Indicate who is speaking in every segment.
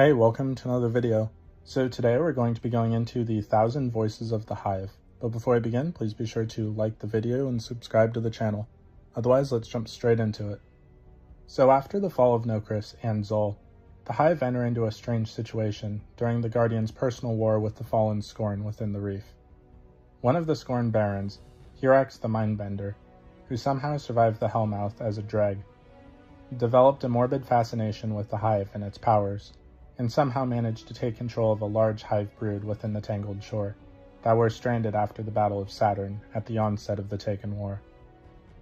Speaker 1: Hey, welcome to another video. So today we're going to be going into the 1,000 Voices of the Hive. But before I begin, please be sure to like the video and subscribe to the channel. Otherwise, let's jump straight into it. So after the fall of Nokris and Zol, the Hive enter into a strange situation during the Guardians' personal war with the fallen Scorn within the Reef. One of the Scorn Barons, Hirax the Mindbender, who somehow survived the Hellmouth as a dreg, developed a morbid fascination with the Hive and its powers, and somehow managed to take control of a large hive brood within the Tangled Shore that were stranded after the Battle of Saturn at the onset of the Taken War.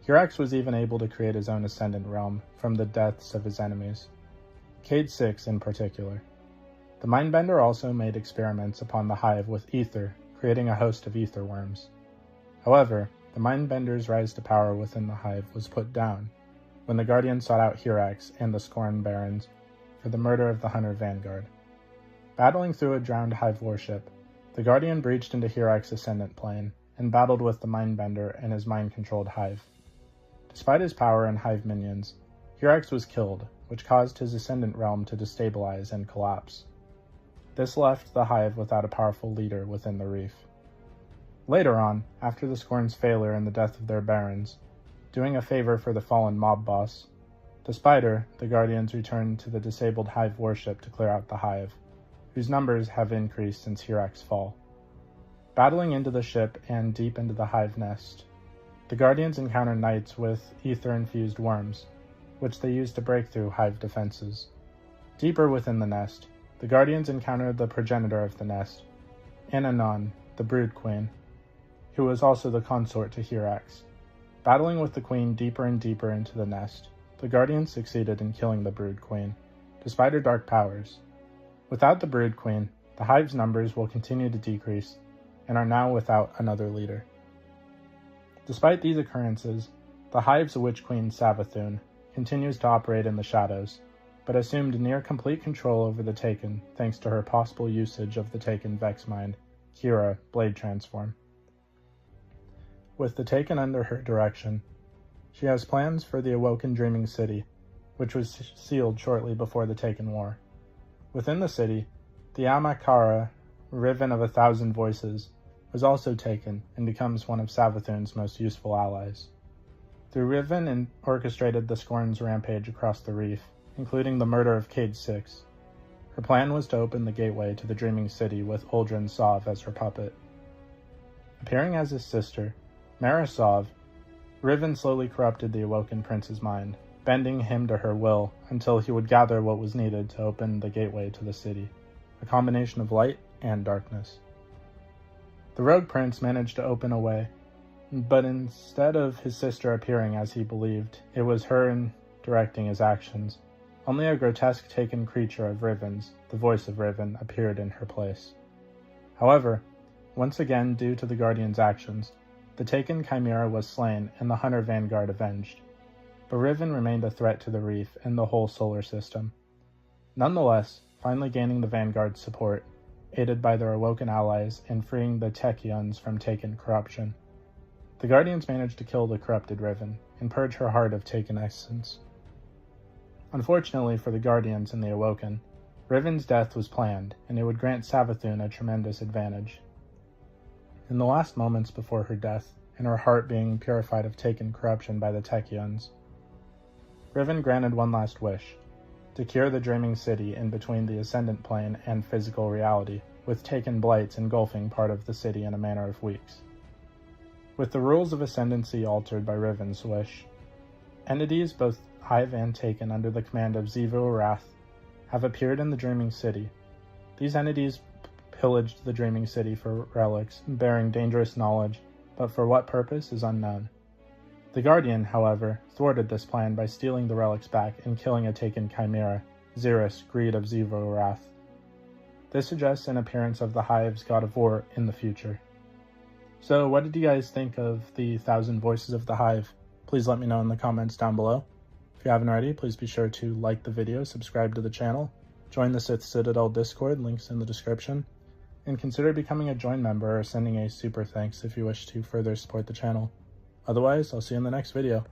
Speaker 1: Hirax was even able to create his own ascendant realm from the deaths of his enemies, Cade 6 in particular. The Mindbender also made experiments upon the Hive with ether, creating a host of ether worms. However, the Mindbender's rise to power within the Hive was put down when the Guardians sought out Hirax and the Scorn Barons for the murder of the Hunter Vanguard. Battling through a drowned Hive warship, the Guardian breached into Hirax's ascendant plane and battled with the Mindbender and his mind-controlled Hive. Despite his power and Hive minions, Hirax was killed, which caused his ascendant realm to destabilize and collapse. This left the Hive without a powerful leader within the Reef. Later on, after the Scorn's failure and the death of their barons, doing a favor for the fallen mob boss, despite her, the Guardians returned to the disabled Hive warship to clear out the Hive, whose numbers have increased since Hirax's fall. Battling into the ship and deep into the Hive nest, the Guardians encounter knights with ether-infused worms, which they use to break through Hive defenses. Deeper within the nest, the Guardians encounter the progenitor of the nest, Ananon, the Brood Queen, who was also the consort to Hirax. Battling with the Queen deeper and deeper into the nest, the Guardians succeeded in killing the Brood Queen, despite her dark powers. Without the Brood Queen, the Hive's numbers will continue to decrease, and are now without another leader. Despite these occurrences, the Hive's Witch Queen Savathun continues to operate in the shadows, but assumed near complete control over the Taken thanks to her possible usage of the Taken Vex Mind, Kira, Blade Transform. With the Taken under her direction, she has plans for the Awoken Dreaming City, which was sealed shortly before the Taken War. Within the city, the Amakara, Riven of 1,000 Voices, was also taken and becomes one of Savathun's most useful allies. Through Riven orchestrated the Scorn's rampage across the Reef, including the murder of Cade 6. Her plan was to open the gateway to the Dreaming City with Uldren Sov as her puppet. Appearing as his sister, Mara Sov, Riven slowly corrupted the Awoken Prince's mind, bending him to her will until he would gather what was needed to open the gateway to the city, a combination of light and darkness. The Rogue Prince managed to open a way, but instead of his sister appearing as he believed, it was her directing his actions. Only a grotesque Taken creature of Riven's, the voice of Riven, appeared in her place. However, once again due to the Guardian's actions, the Taken Chimera was slain and the Hunter Vanguard avenged, but Riven remained a threat to the Reef and the whole solar system. Nonetheless, finally gaining the Vanguard's support, aided by their Awoken allies in freeing the Techions from Taken corruption, the Guardians managed to kill the corrupted Riven and purge her heart of Taken essence. Unfortunately for the Guardians and the Awoken, Riven's death was planned, and it would grant Savathun a tremendous advantage. In the last moments before her death, and her heart being purified of Taken corruption by the Techions, Riven granted one last wish, to cure the Dreaming City in between the Ascendant Plane and physical reality, with Taken blights engulfing part of the city in a matter of weeks. With the rules of Ascendancy altered by Riven's wish, entities both Hive and Taken under the command of Xivu Arath have appeared in the Dreaming City. These entities pillaged the Dreaming City for relics, bearing dangerous knowledge, but for what purpose is unknown. The Guardian, however, thwarted this plan by stealing the relics back and killing a Taken chimera, Xeris, greed of Xivu Arath. This suggests an appearance of the Hive's God of War in the future. So what did you guys think of the 1,000 Voices of the Hive? Please let me know in the comments down below. If you haven't already, please be sure to like the video, subscribe to the channel, join the Sith Citadel Discord, links in the description, and consider becoming a join member or sending a super thanks if you wish to further support the channel. Otherwise, I'll see you in the next video.